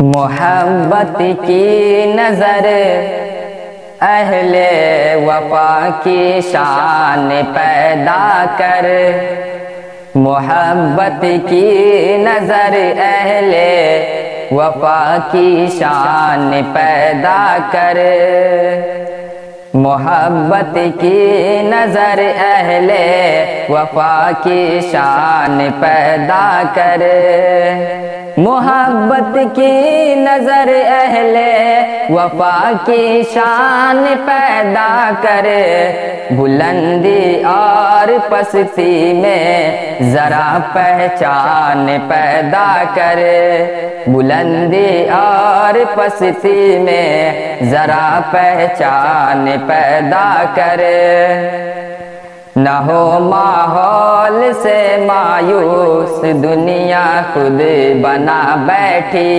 محبت کی نظر اہل وفا کی شان پیدا کر، محبت کی نظر اہل وفا کی شان پیدا کر، محبت کی نظر اہل وفا کی شان پیدا کر، محبت کی نظر اہل وفا کی شان پیدا کر، بلندی اور پستی میں ذرا پہچان پیدا کر، بلندی اور پستی میں ذرا پہچان پیدا کر، نہ ہو ماحول سے مایوس دنیا خود بنا بیٹھی،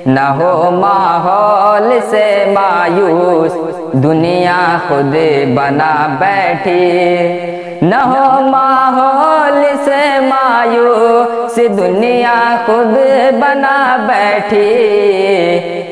نہ ہو ماحول سے مایوس دنیا خود بنا بیٹھی، نہ ہو ماحول سے مایوس دنیا خود بنا بیٹھی،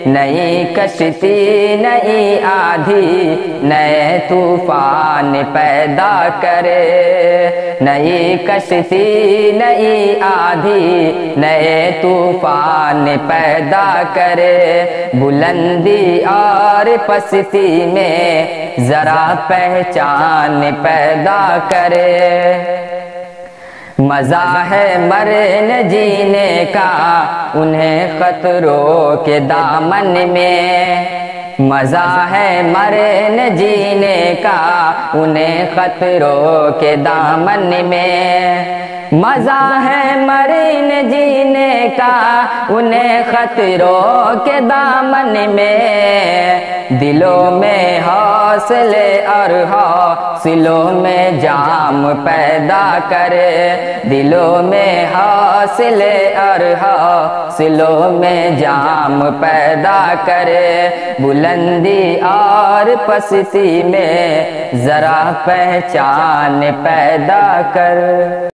نئی کشتی نئی آندھی نئے طوفان پیدا کرے، نئی کشتی نئی آندھی نئے طوفان پیدا کرے، بلندی اور پستی میں ذرا پہچان پیدا کرے، مزہ ہے مرنے جینے کا انہیں خطروں کے دامن میں، مزہ ہے مرنے جینے کا انہیں خطروں کے دامن میں، مزہ ہے مرنے جینے کا انہیں خطروں کے دامن میں، دلوں میں حوصلے اور حوصلوں میں جام پیدا کرے، دلوں میں حوصلے اور حوصلوں میں جام پیدا کرے، بلندی اور پستی میں ذرا پہچان پیدا کر۔